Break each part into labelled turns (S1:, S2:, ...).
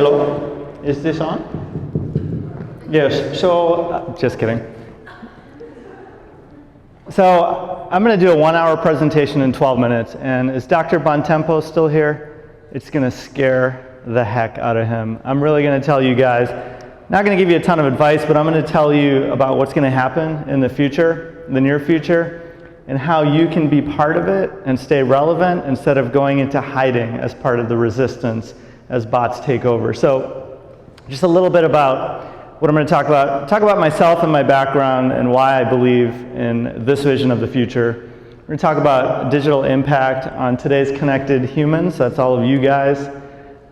S1: Hello, is this on? Yes, so, just kidding. So, I'm going to do a 1-hour presentation in 12 minutes, and is Dr. Bontempo still here? It's going to scare the heck out of him. I'm really going to tell you guys, not going to give you a ton of advice, but I'm going to tell you about what's going to happen in the future, the near future, and how you can be part of it and stay relevant instead of going into hiding as part of the resistance as bots take over. So, just a little bit about what I'm going to talk about myself and my background and why I believe in this vision of the future. We're going to talk about digital impact on today's connected humans. That's all of you guys.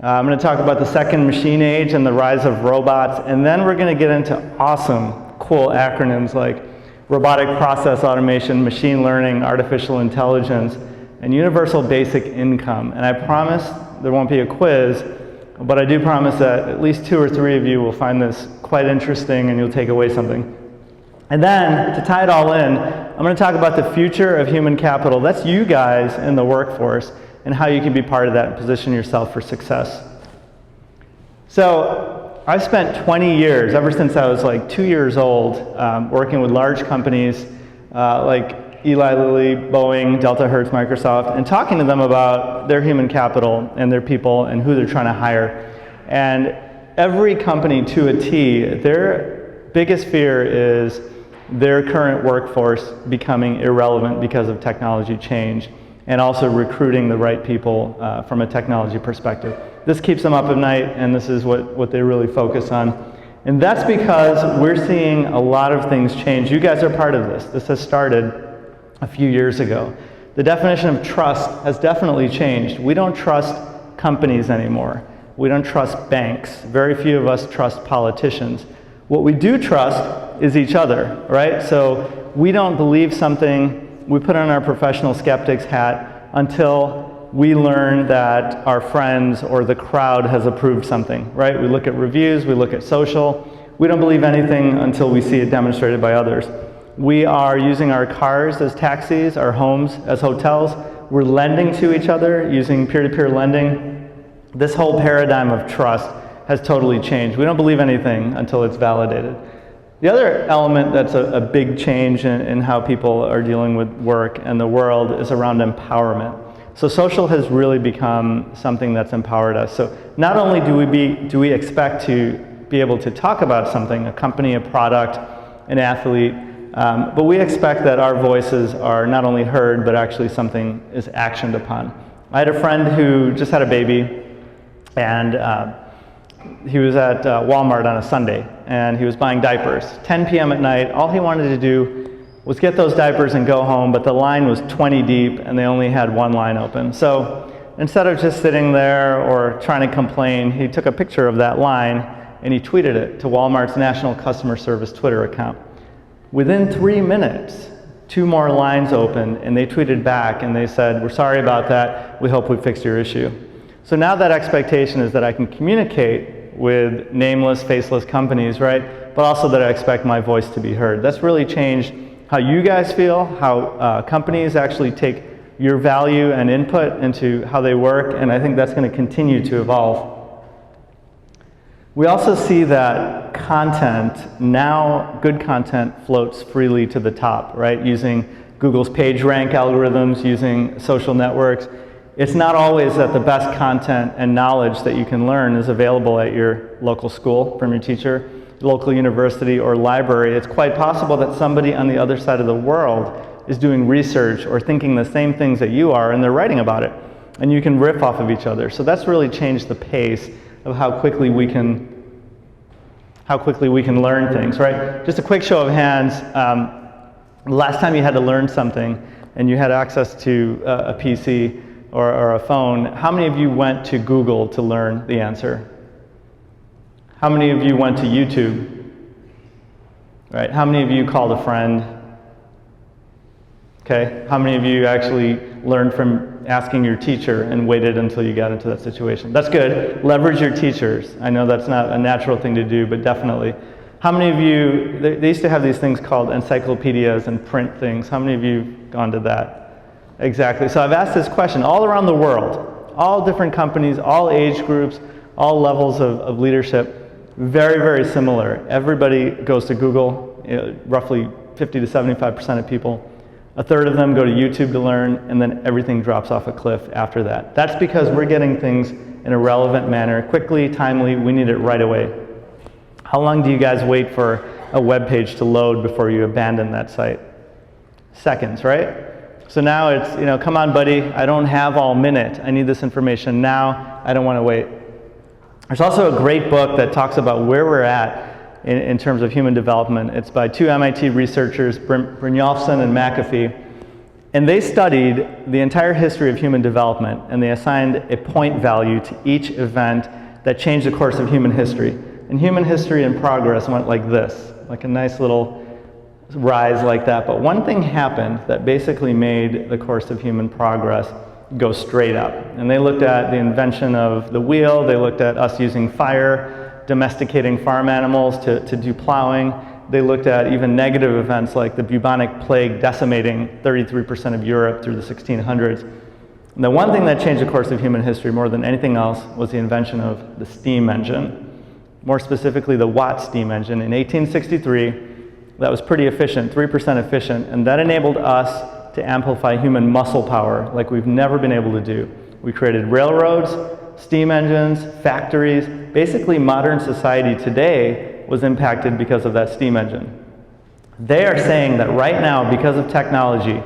S1: I'm going to talk about the second machine age and the rise of robots. And then we're going to get into awesome, cool acronyms like robotic process automation, machine learning, artificial intelligence, and universal basic income. And I promise there won't be a quiz, but I do promise that at least 2 or 3 of you will find this quite interesting and you'll take away something. And then, to tie it all in, I'm going to talk about the future of human capital. That's you guys in the workforce and how you can be part of that and position yourself for success. So, I've spent 20 years, ever since I was like 2 years old, working with large companies like Eli Lilly, Boeing, Delta, Hertz, Microsoft, and talking to them about their human capital and their people and who they're trying to hire. And every company to a T, their biggest fear is their current workforce becoming irrelevant because of technology change, and also recruiting the right people from a technology perspective. This keeps them up at night, and this is what they really focus on. And that's because we're seeing a lot of things change. You guys are part of this. This has started a few years ago. The definition of trust has definitely changed. We don't trust companies anymore. We don't trust banks. Very few of us trust politicians. What we do trust is each other, right? So we don't believe something, we put on our professional skeptics hat until we learn that our friends or the crowd has approved something, right? We look at reviews, we look at social. We don't believe anything until we see it demonstrated by others. We are using our cars as taxis, our homes as hotels. We're lending to each other using peer-to-peer lending. This whole paradigm of trust has totally changed. We don't believe anything until it's validated. The other element that's a big change in how people are dealing with work and the world is around empowerment. So social has really become something that's empowered us. So not only do we expect to be able to talk about something, a company, a product, an athlete, but we expect that our voices are not only heard, but actually something is actioned upon. I had a friend who just had a baby, and he was at Walmart on a Sunday, and he was buying diapers. 10 p.m. at night, all he wanted to do was get those diapers and go home, but the line was 20 deep, and they only had one line open. So instead of just sitting there or trying to complain, he took a picture of that line, and he tweeted it to Walmart's National Customer Service Twitter account. Within 3 minutes, 2 more lines opened, and they tweeted back and they said, "We're sorry about that, we hope we fixed your issue." So now that expectation is that I can communicate with nameless, faceless companies, right? But also that I expect my voice to be heard. That's really changed how you guys feel, how companies actually take your value and input into how they work, and I think that's going to continue to evolve. We also see that content, now good content floats freely to the top, right? Using Google's PageRank algorithms, using social networks. It's not always that the best content and knowledge that you can learn is available at your local school from your teacher, local university, or library. It's quite possible that somebody on the other side of the world is doing research or thinking the same things that you are, and they're writing about it. And you can riff off of each other. So that's really changed the pace of how quickly we can learn things, right? Just a quick show of hands. Last time you had to learn something and you had access to a PC or a phone, how many of you went to Google to learn the answer? How many of you went to YouTube? Right? How many of you called a friend? Okay. How many of you actually learned from asking your teacher and waited until you got into that situation? That's good. Leverage your teachers. I know that's not a natural thing to do, but definitely. How many of you, they used to have these things called encyclopedias and print things. How many of you have gone to that? Exactly. So I've asked this question all around the world, all different companies, all age groups, all levels of leadership, very, very similar. Everybody goes to Google, roughly 50 to 75% of people. A third of them go to YouTube to learn, and then everything drops off a cliff after that. That's because we're getting things in a relevant manner, quickly, timely. We need it right away. How long do you guys wait for a web page to load before you abandon that site? Seconds, right? So now it's, come on, buddy, I don't have all minute. I need this information now. I don't want to wait. There's also a great book that talks about where we're at in terms of human development. It's by two MIT researchers, Knowtion and McAfee, and they studied the entire history of human development, and they assigned a point value to each event that changed the course of human history. And human history and progress went like this, like a nice little rise like that. But one thing happened that basically made the course of human progress go straight up. And they looked at the invention of the wheel, they looked at us using fire, domesticating farm animals to do plowing. They looked at even negative events like the bubonic plague decimating 33% of Europe through the 1600s. And the one thing that changed the course of human history more than anything else was the invention of the steam engine. More specifically, the Watt steam engine in 1863. That was pretty efficient, 3% efficient, and that enabled us to amplify human muscle power like we've never been able to do. We created railroads, steam engines, factories. Basically, modern society today was impacted because of that steam engine. They are saying that right now, because of technology,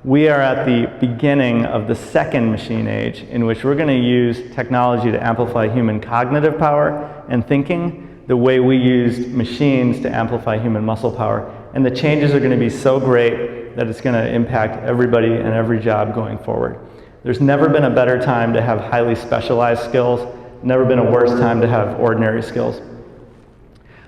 S1: we are at the beginning of the second machine age in which we're going to use technology to amplify human cognitive power and thinking the way we used machines to amplify human muscle power. And the changes are going to be so great that it's going to impact everybody and every job going forward. There's never been a better time to have highly specialized skills, never been a worse time to have ordinary skills.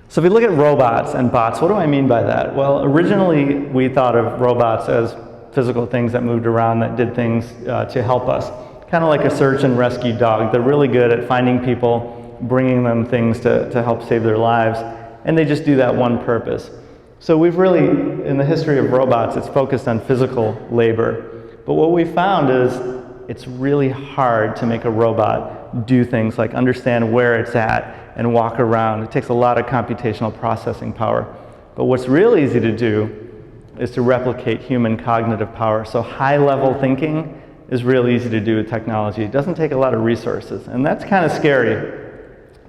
S1: So if we look at robots and bots, what do I mean by that? Well, originally we thought of robots as physical things that moved around, that did things to help us. Kind of like a search and rescue dog. They're really good at finding people, bringing them things to help save their lives, and they just do that one purpose. So we've really, in the history of robots, it's focused on physical labor. But what we found is it's really hard to make a robot do things like understand where it's at and walk around. It takes a lot of computational processing power. But what's real easy to do is to replicate human cognitive power. So high-level thinking is real easy to do with technology. It doesn't take a lot of resources, and that's kind of scary.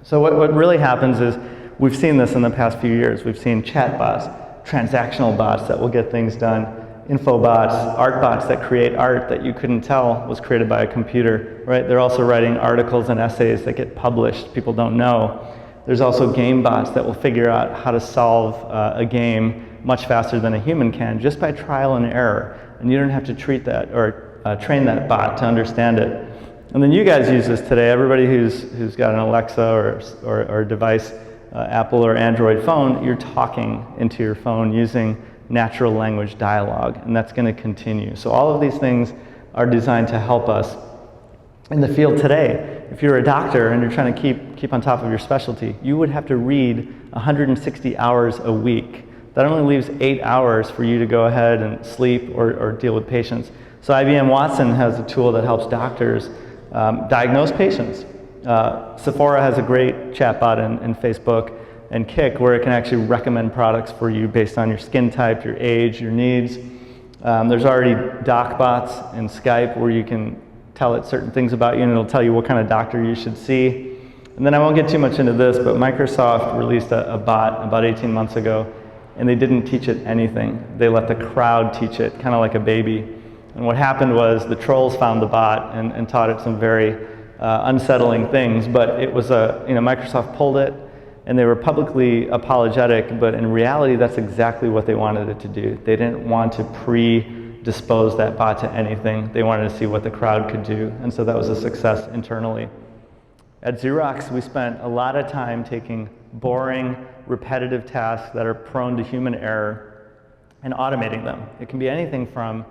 S1: So what really happens is, we've seen this in the past few years. We've seen chatbots, transactional bots that will get things done, info bots, art bots that create art that you couldn't tell was created by a computer, right? They're also writing articles and essays that get published, people don't know. There's also game bots that will figure out how to solve a game much faster than a human can, just by trial and error. And you don't have to treat that or train that bot to understand it. And then you guys use this today. Everybody who's got an Alexa or a device, Apple or Android phone, you're talking into your phone using natural language dialogue, and that's going to continue. So all of these things are designed to help us in the field today. If you're a doctor and you're trying to keep on top of your specialty, you would have to read 160 hours a week. That only leaves 8 hours for you to go ahead and sleep or deal with patients. So IBM Watson has a tool that helps doctors diagnose patients. Sephora has a great chatbot in Facebook and Kik where it can actually recommend products for you based on your skin type, your age, your needs. There's already doc bots in Skype where you can tell it certain things about you and it'll tell you what kind of doctor you should see. And then I won't get too much into this, but Microsoft released a bot about 18 months ago, and they didn't teach it anything. They let the crowd teach it, kind of like a baby. And what happened was the trolls found the bot and taught it some very unsettling things, but it was Microsoft pulled it, and they were publicly apologetic, but in reality, that's exactly what they wanted it to do. They didn't want to predispose that bot to anything. They wanted to see what the crowd could do, and so that was a success internally. At Xerox, we spent a lot of time taking boring, repetitive tasks that are prone to human error and automating them. It can be anything from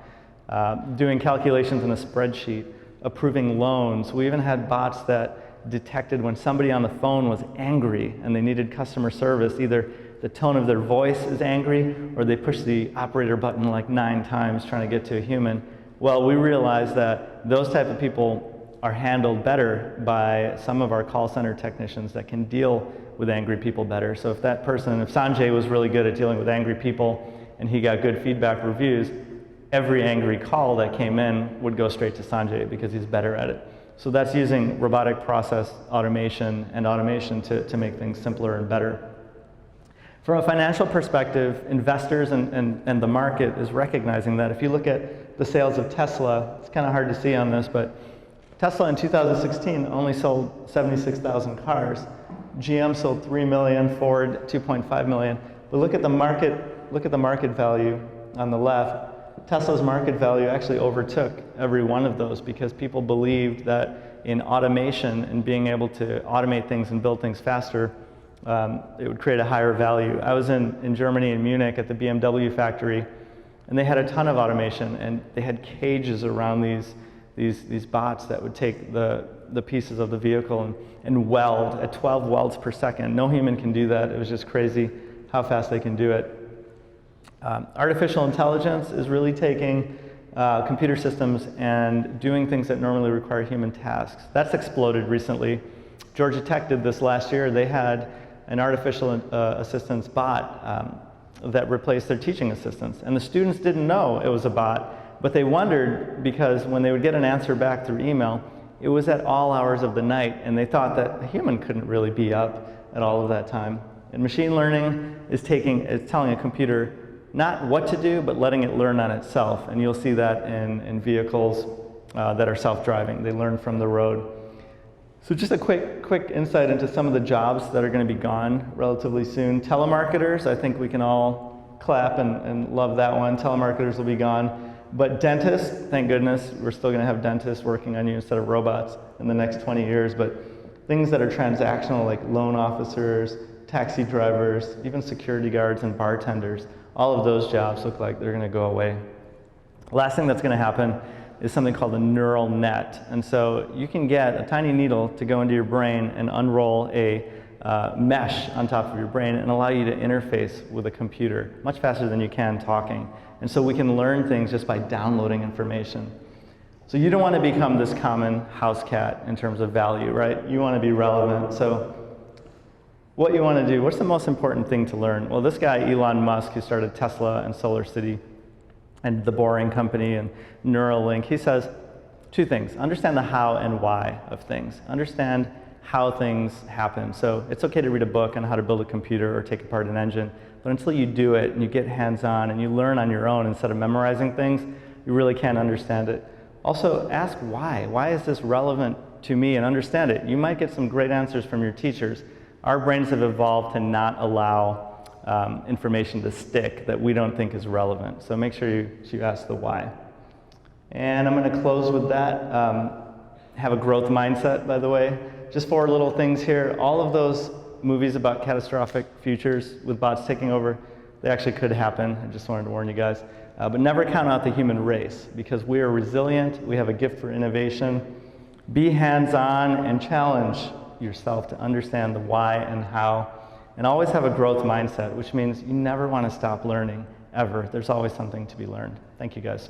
S1: doing calculations in a spreadsheet, approving loans. We even had bots that detected when somebody on the phone was angry and they needed customer service. Either the tone of their voice is angry or they push the operator button like 9 times trying to get to a human. Well, we realized that those type of people are handled better by some of our call center technicians that can deal with angry people better. So if Sanjay was really good at dealing with angry people and he got good feedback reviews, every angry call that came in would go straight to Sanjay because he's better at it. So that's using robotic process automation and automation to make things simpler and better. From a financial perspective, investors and the market is recognizing that. If you look at the sales of Tesla, it's kind of hard to see on this, but Tesla in 2016 only sold 76,000 cars. GM sold 3 million, Ford 2.5 million. But look at the market value on the left. Tesla's market value actually overtook every one of those because people believed that in automation and being able to automate things and build things faster, it would create a higher value. I was in Germany, in Munich, at the BMW factory, and they had a ton of automation, and they had cages around these bots that would take the pieces of the vehicle and weld at 12 welds per second. No human can do that. It was just crazy how fast they can do it. Artificial intelligence is really taking computer systems and doing things that normally require human tasks. That's exploded recently. Georgia Tech did this last year. They had an artificial assistance bot that replaced their teaching assistants. And the students didn't know it was a bot, but they wondered because when they would get an answer back through email, it was at all hours of the night, and they thought that a human couldn't really be up at all of that time. And machine learning is telling a computer not what to do, but letting it learn on itself. And you'll see that in vehicles that are self-driving. They learn from the road. So just a quick insight into some of the jobs that are going to be gone relatively soon. Telemarketers, I think we can all clap and love that one. Telemarketers will be gone. But dentists, thank goodness, we're still going to have dentists working on you instead of robots in the next 20 years. But things that are transactional, like loan officers, taxi drivers, even security guards and bartenders, all of those jobs look like they're going to go away. Last thing that's going to happen is something called a neural net. And so you can get a tiny needle to go into your brain and unroll a mesh on top of your brain and allow you to interface with a computer much faster than you can talking. And so we can learn things just by downloading information. So you don't want to become this common house cat in terms of value, right? You want to be relevant. So what you want to do, what's the most important thing to learn? Well, this guy, Elon Musk, who started Tesla and Solar City and the Boring Company and Neuralink, he says two things. Understand the how and why of things. Understand how things happen. So it's okay to read a book on how to build a computer or take apart an engine, but until you do it and you get hands-on and you learn on your own instead of memorizing things, you really can't understand it. Also, ask why. Why is this relevant to me, and understand it. You might get some great answers from your teachers. Our brains have evolved to not allow information to stick that we don't think is relevant. So make sure you ask the why. And I'm going to close with that. Have a growth mindset, by the way. Just 4 little things here. All of those movies about catastrophic futures with bots taking over, they actually could happen. I just wanted to warn you guys. But never count out the human race, because we are resilient. We have a gift for innovation. Be hands-on and challenge yourself to understand the why and how. And always have a growth mindset, which means you never want to stop learning, ever. There's always something to be learned. Thank you, guys.